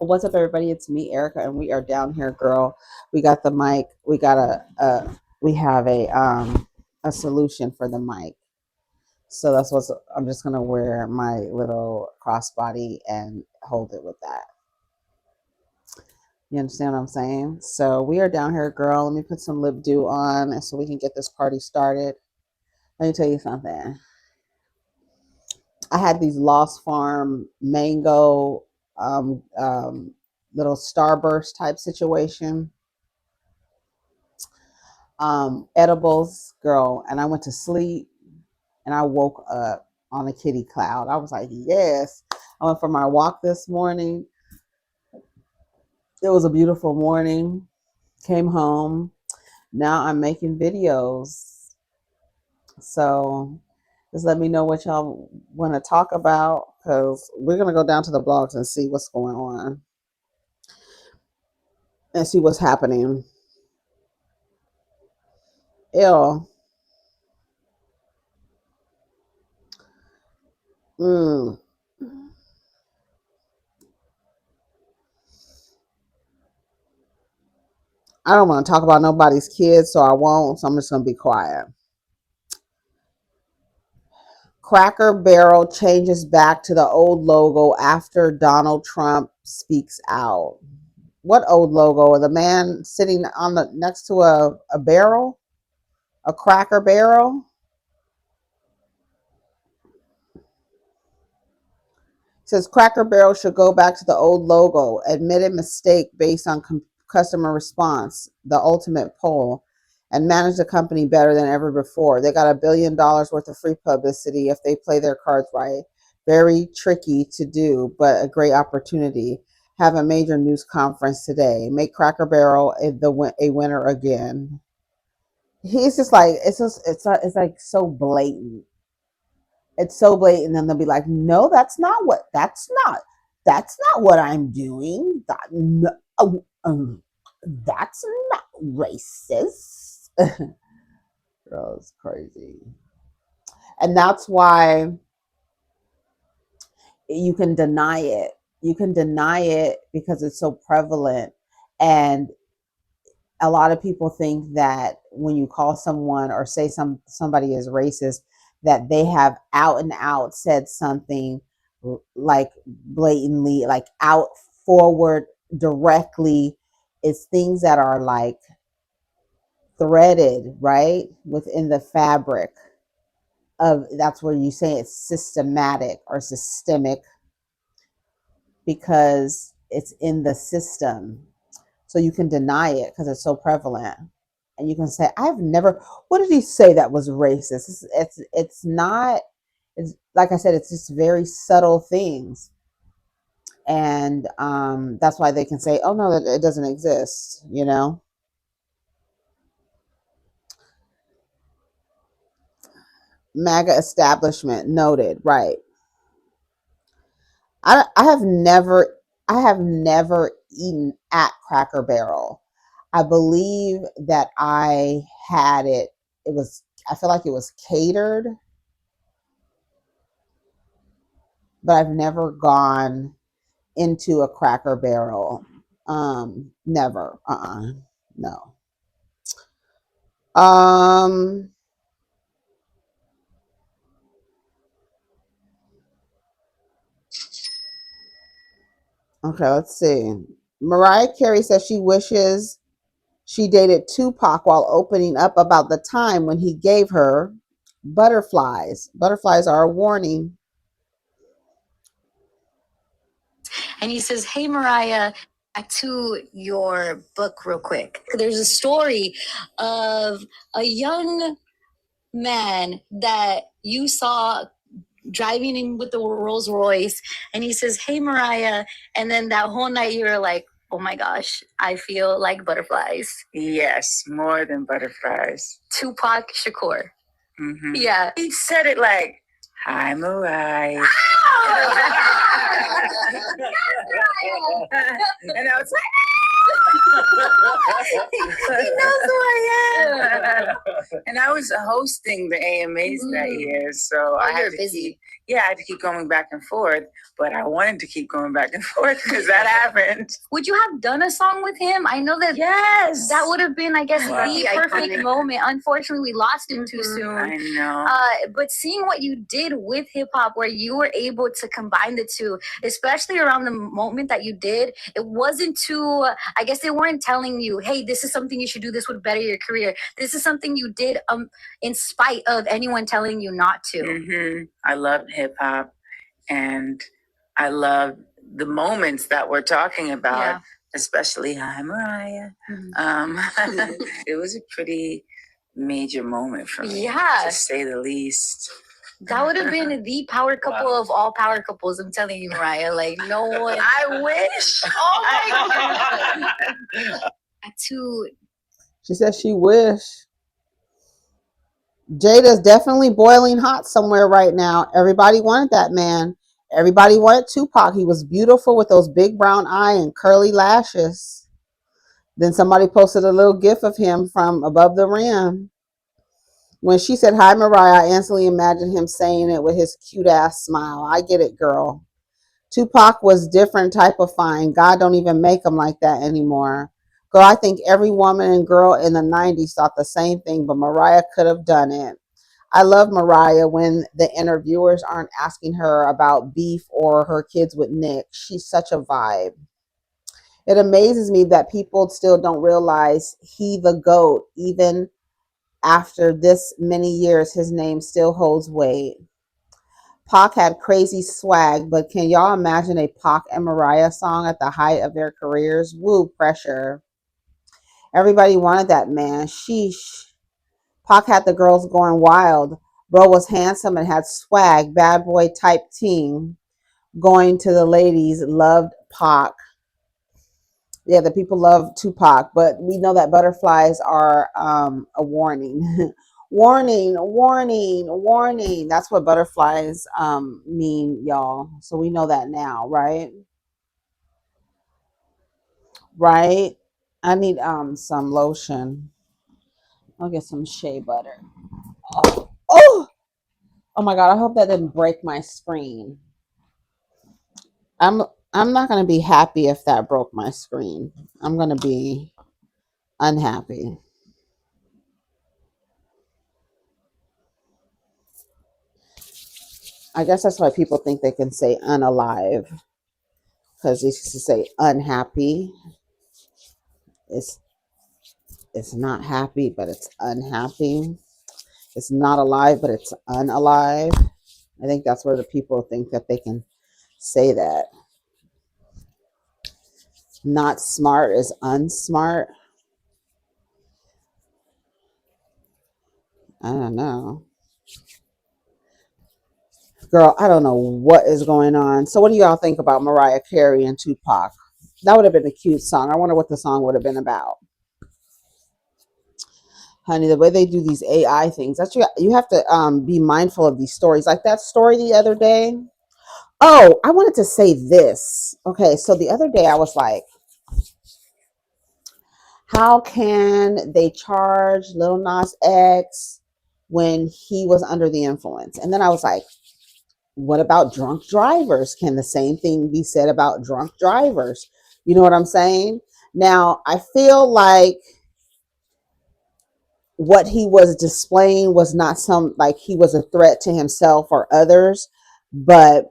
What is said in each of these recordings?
What's up, everybody? It's me, Erica, and we are down here, girl. We got the mic. We got we have a solution for the mic. So that's what I'm just gonna wear my little crossbody and hold it with that. You understand what I'm saying? So we are down here, girl. Let me put some lip dew on so we can get this party started. Let me tell you something. I had these Lost Farm mango um, um, little starburst type situation, edibles, girl, and I went to sleep and I woke up on a kitty cloud. I was like, yes. I went for my walk this morning. It was a beautiful morning. Came home. Now I'm making videos. So just let me know what y'all want to talk about, because we're going to go down to the blogs and see what's going on and see what's happening. Ew. Mm. I don't want to talk about nobody's kids, so I won't. So I'm just going to be quiet. Cracker Barrel changes back to the old logo after Donald Trump speaks out. What old logo? The man sitting on the next to a barrel, a Cracker Barrel. Says Cracker Barrel should go back to the old logo. Admitted mistake based on customer response. The ultimate poll, and manage the company better than ever before. They got $1 billion worth of free publicity if they play their cards right. Very tricky to do, but a great opportunity. Have a major news conference today. Make Cracker Barrel a winner again. He's just like, it's like so blatant. It's so blatant, and they'll be like, no, that's not what I'm doing. No, that's not racist. Girl, it's crazy. And that's why you can deny it. You can deny it because it's so prevalent. And a lot of people think that when you call someone or say somebody is racist, that they have out and out said something like blatantly, like out forward directly. It's things that are like threaded right within the fabric of, that's where you say it's systematic or systemic, because it's in the system. So you can deny it because it's so prevalent. And you can say, I've never, what did he say that was racist? It's not, it's like I said, it's just very subtle things. And that's why they can say, oh no, it doesn't exist, you know? MAGA establishment noted, right. I have never eaten at Cracker Barrel. I believe that I had it. It was, I feel like it was catered, but I've never gone into a Cracker Barrel. Never. No. Um, okay, let's see. Mariah Carey says she wishes she dated Tupac while opening up about the time when he gave her butterflies. Butterflies are a warning. And he says, hey, Mariah, back to your book real quick. There's a story of a young man that you saw driving in with the Rolls Royce. And he says, hey, Mariah. And then that whole night you were like, oh my gosh, I feel like butterflies. Yes, more than butterflies. Tupac Shakur. Mm-hmm. Yeah. He said it like, hi, Mariah. And I was like, he knows who I am. And I was hosting the AMAs that year, so I had to busy. yeah, I had to keep going back and forth, but I wanted to keep going back and forth because that happened. Would you have done a song with him? I know that Yes. that would have been, I guess, Wow. the perfect moment. Unfortunately, we lost him too soon. I know. But seeing what you did with hip hop, where you were able to combine the two, especially around the moment that you did, it wasn't too, I guess they weren't telling you, hey, this is something you should do, this would better your career. This is something you did in spite of anyone telling you not to. Mm-hmm. I loved hip hop, and I love the moments that we're talking about, especially Hi Mariah. It was a pretty major moment for me, to say the least. That would have been the power couple of all power couples. I'm telling you, Mariah. Like, no one. I wish. Oh my God. She said she wish. Jada's definitely boiling hot somewhere right now. Everybody wanted that man. Everybody wanted Tupac. He was beautiful with those big brown eyes and curly lashes. Then somebody posted a little gif of him from above the rim. When she said hi Mariah, I instantly imagined him saying it with his cute ass smile. I get it, girl. Tupac was different type of fine. God don't even make them like that anymore. Girl, I think every woman and girl in the 90s thought the same thing, but Mariah could have done it. I love Mariah when the interviewers aren't asking her about beef or her kids with Nick. She's such a vibe. It amazes me that people still don't realize he the GOAT. Even after this many years, his name still holds weight. Pac had crazy swag, but can y'all imagine a Pac and Mariah song at the height of their careers? Woo, pressure. Everybody wanted that man. Sheesh. Pac had the girls going wild. Bro was handsome and had swag, bad boy type team. Going to the ladies, loved Pac. Yeah, the people love Tupac, but we know that butterflies are a warning. Warning, warning, warning. That's what butterflies mean, y'all. So we know that now, right? Right? I need some lotion. I'll get some shea butter. Oh, oh, oh my god, I hope that didn't break my screen. I'm I'm not gonna be happy if that broke my screen. I'm gonna be unhappy. I guess that's why people think they can say unalive, because they used to say unhappy. It's it's not happy, but it's unhappy. It's not alive, but it's unalive. I think that's where the people think that they can say that. Not smart is unsmart. I don't know. Girl, I don't know what is going on. So what do y'all think about Mariah Carey and Tupac? That would have been a cute song. I wonder what the song would have been about. Honey, the way they do these AI things, that's you have to be mindful of these stories. Like that story the other day. Oh, I wanted to say this. Okay, so the other day I was like, how can they charge Lil Nas X when he was under the influence? And then I was like, what about drunk drivers? Can the same thing be said about drunk drivers? You know what I'm saying? Now, I feel like what he was displaying was not some, like he was a threat to himself or others, but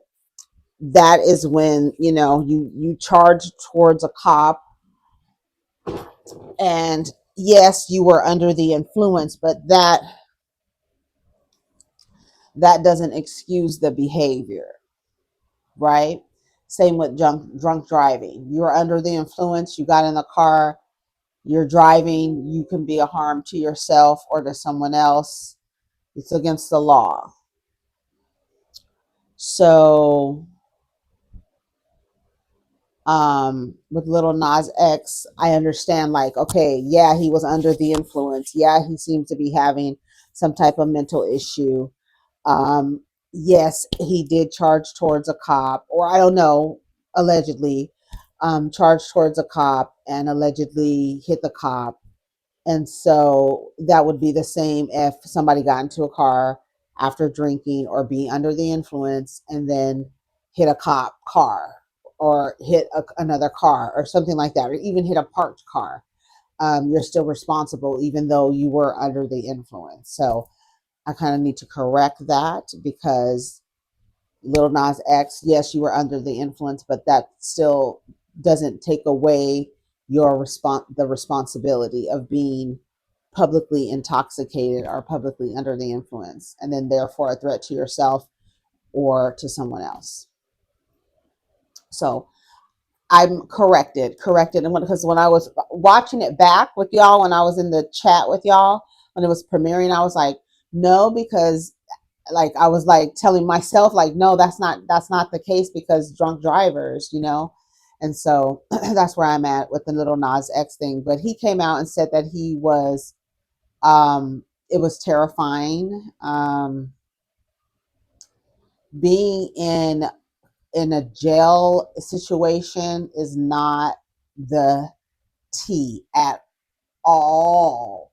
that is when, you charge towards a cop, and yes, you were under the influence, but that doesn't excuse the behavior, right? Same with drunk driving. You're under the influence, you got in the car, you're driving, you can be a harm to yourself or to someone else. It's against the law. So, with Little Nas X, I understand, like, okay, yeah, he was under the influence. Yeah, he seemed to be having some type of mental issue. Um, yes, he did charge towards a cop, or I don't know, allegedly, charged towards a cop and allegedly hit the cop. And so that would be the same if somebody got into a car after drinking or being under the influence and then hit a cop car or hit another car or something like that, or even hit a parked car. You're still responsible even though you were under the influence. So I kind of need to correct that, because Lil Nas X, yes, you were under the influence, but that still doesn't take away the responsibility of being publicly intoxicated or publicly under the influence, and then therefore a threat to yourself or to someone else. So I'm corrected, and because when I was watching it back with y'all, when I was in the chat with y'all when it was premiering, I was like, no, because like I was like telling myself like, no, that's not the case, because drunk drivers, and so that's where I'm at with the Little Nas X thing. But he came out and said that he was it was terrifying. Being in a jail situation is not the tea at all.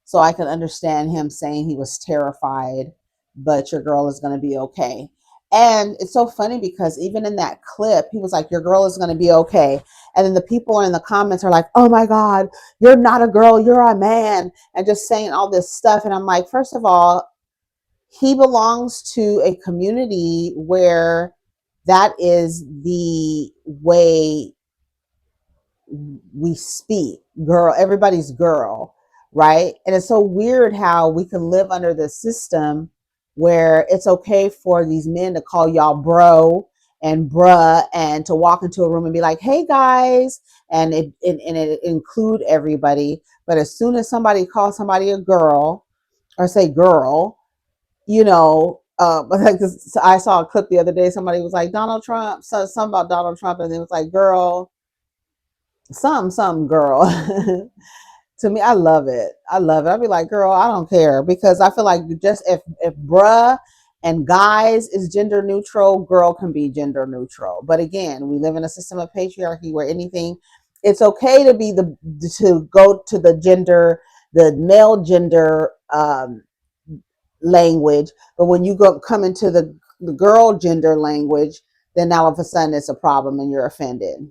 So I can understand him saying he was terrified, but your girl is going to be okay. And it's so funny because even in that clip, he was like, your girl is going to be okay. And then the people in the comments are like, oh my God, you're not a girl, you're a man. And just saying all this stuff. And I'm like, first of all, he belongs to a community where that is the way we speak. Girl, everybody's girl, right? And it's so weird how we can live under this system where it's okay for these men to call y'all bro and bruh, and to walk into a room and be like, hey guys, and it include everybody. But as soon as somebody calls somebody a girl or say girl, like I saw a clip the other day, somebody was like Donald Trump, so something about Donald Trump, and it was like girl, some girl. To me, I love it. I'd be like, girl, I don't care, because I feel like just if bruh and guys is gender neutral, girl can be gender neutral. But again, we live in a system of patriarchy where anything, it's okay to go to the male gender language, but when you come into the girl gender language, then all of a sudden it's a problem and you're offended.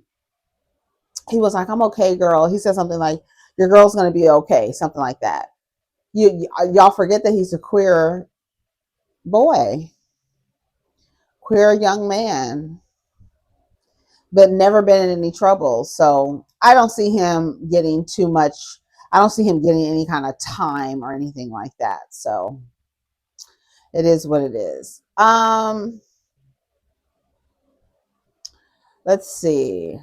He was like, I'm okay, girl. He said something like, your girl's going to be okay, something like that. Y'all forget that he's a queer boy, queer young man, but never been in any trouble. So I don't see him getting too much. I don't see him getting any kind of time or anything like that. So it is what it is. Let's see.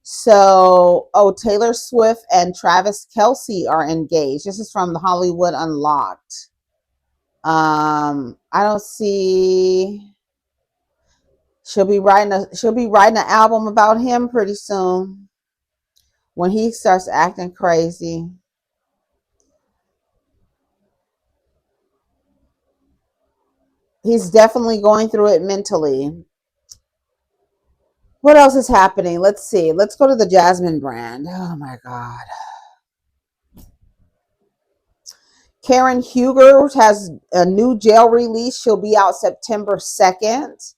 So, Taylor Swift and Travis Kelce are engaged. This is from the Hollywood Unlocked. I don't see. She'll be writing an album about him pretty soon when he starts acting crazy. He's definitely going through it mentally. What else is happening? Let's see. Let's go to the Jasmine brand. Oh my God. Karen Huger has a new jail release. She'll be out September 2nd.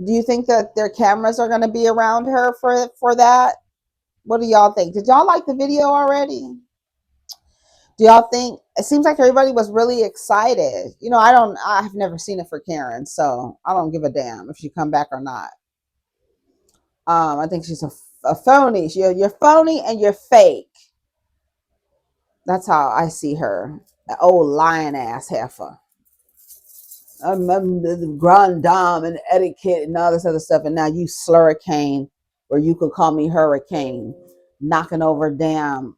Do you think that their cameras are going to be around her for that? What do y'all think? Did y'all like the video already? Do y'all think, it seems like everybody was really excited? I've never seen it for Karen, so I don't give a damn if she come back or not. I think she's a phony. You're phony and you're fake. That's how I see her. An old lion ass heifer. The grand dame and etiquette and all this other stuff, and now you slurricane, or you could call me hurricane, knocking over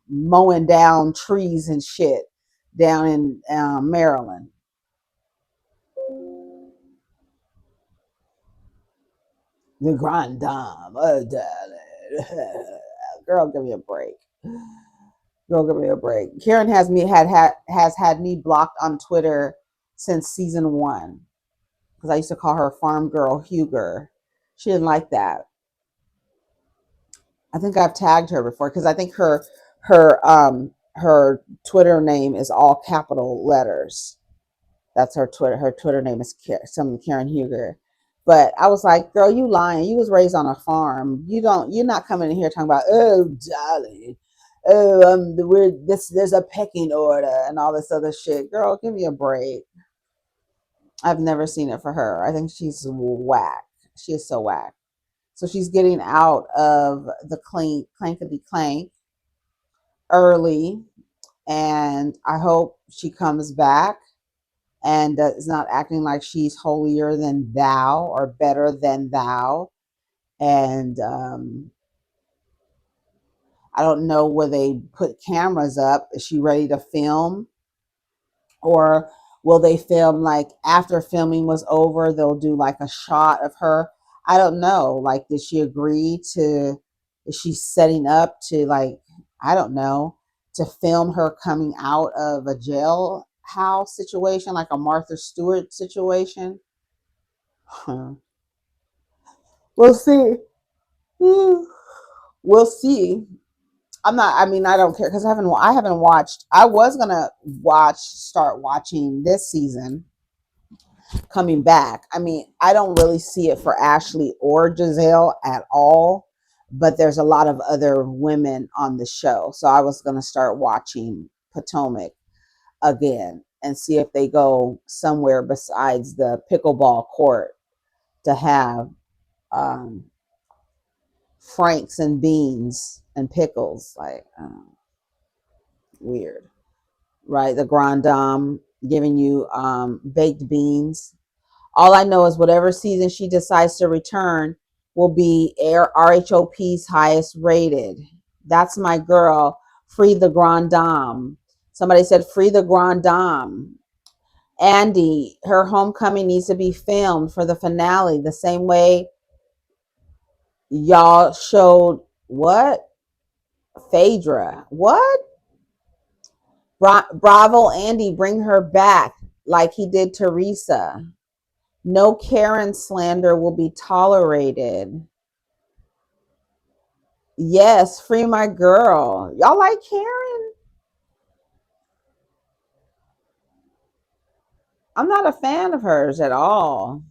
mowing down trees and shit down in Maryland. The grand dame, oh darling, girl, give me a break. Girl, give me a break. Karen has had me blocked on Twitter since season 1. Because I used to call her Farm Girl Huger. She didn't like that. I think I've tagged her before because I think her Twitter name is all capital letters. That's her Twitter. Her Twitter name is some Karen Huger. But I was like, girl, you lying. You was raised on a farm. You're not coming in here talking about, oh, darling, oh, there's a pecking order and all this other shit. Girl, give me a break. I've never seen it for her. I think she's whack. She is so whack. So she's getting out of the clankety clank early, and I hope she comes back and is not acting like she's holier than thou or better than thou. And I don't know where they put cameras up. Is she ready to film? Or will they film like after filming was over, they'll do like a shot of her? I don't know. Like, did she agree to, is she setting up to, like, I don't know, to film her coming out of a jailhouse situation, like a Martha Stewart situation? Huh. We'll see. We'll see. I mean, I don't care because I haven't watched. I was gonna start watching this season coming back. I mean, I don't really see it for Ashley or Giselle at all, but there's a lot of other women on the show. So I was gonna start watching Potomac again and see if they go somewhere besides the pickleball court to have franks and beans and pickles, like weird, right? The Grand Dame giving you baked beans. All I know is whatever season she decides to return will be RHOP's highest rated. That's my girl. Free the Grand Dame. Somebody said free the Grand Dame. Andy, her homecoming needs to be filmed for the finale the same way y'all showed what? Phaedra. What? Bravo, Andy, bring her back like he did Teresa. No Karen slander will be tolerated. Yes, free my girl. Y'all like Karen? I'm not a fan of hers at all.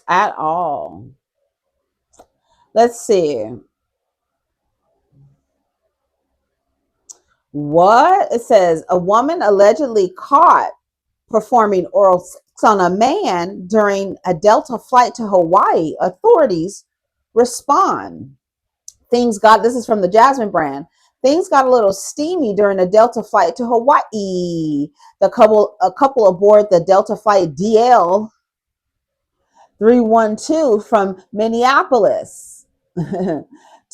At all. Let's see. What? It says a woman allegedly caught performing oral sex on a man during a Delta flight to Hawaii. Authorities respond. This is from the Jasmine brand. Things got a little steamy during a Delta flight to Hawaii. A couple aboard the Delta flight DL 312 from Minneapolis to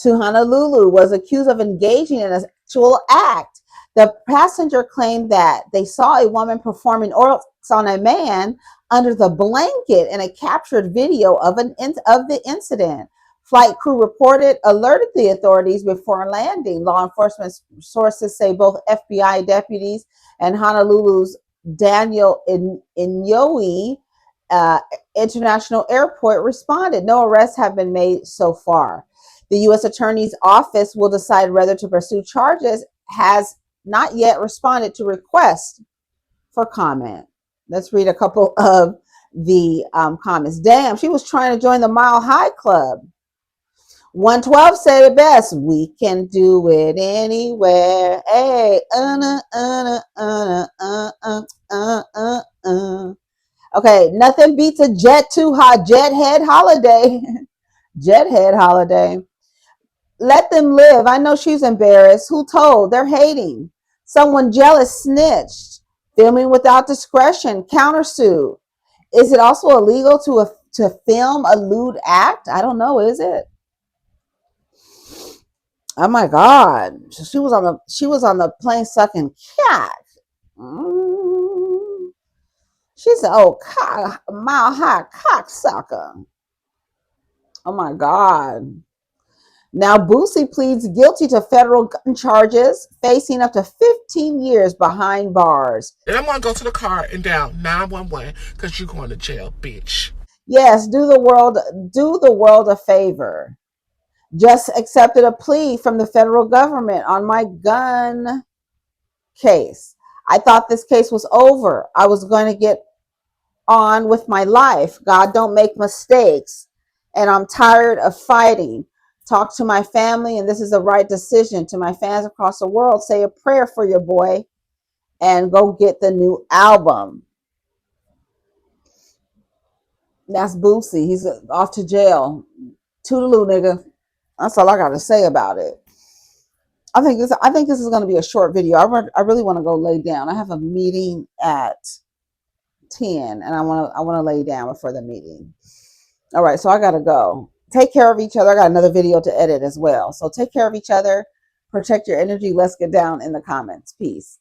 Honolulu was accused of engaging in a sexual act. The passenger claimed that they saw a woman performing oral sex on a man under the blanket in a captured video of the incident. Flight crew alerted the authorities before landing. Law enforcement sources say both FBI deputies and Honolulu's Daniel Inouye International Airport responded. No arrests have been made so far. The U.S. Attorney's Office will decide whether to pursue charges, has not yet responded to requests for comment. Let's read a couple of the comments. Damn, she was trying to join the Mile High Club. 112 said it best. We can do it anywhere. Hey, Okay, nothing beats a jet too hot. Jethead holiday. Jethead holiday. Let them live. I know she's embarrassed. Who told? They're hating. Someone jealous snitched. Filming without discretion. Countersued. Is it also illegal to film a lewd act? I don't know. Is it? Oh my God! She was on the plane sucking cat. She's an old mile high cocksucker. Oh my God! Now Boosie pleads guilty to federal gun charges, facing up to 15 years behind bars. And I'm gonna go to the car and dial 911 because you're going to jail, bitch. Yes, do the world a favor. Just accepted a plea from the federal government on my gun case. I thought this case was over. I was going to get on with my life. God don't make mistakes. And I'm tired of fighting. Talk to my family, and this is the right decision. To my fans across the world, say a prayer for your boy and go get the new album. That's Boosie. He's off to jail. Toodaloo, nigga. That's all I got to say about it. I think this is going to be a short video. I really want to go lay down. I have a meeting at 10, and I want to lay down before the meeting. All right, so I got to go. Take care of each other. I got another video to edit as well. So take care of each other. Protect your energy. Let's get down in the comments. Peace.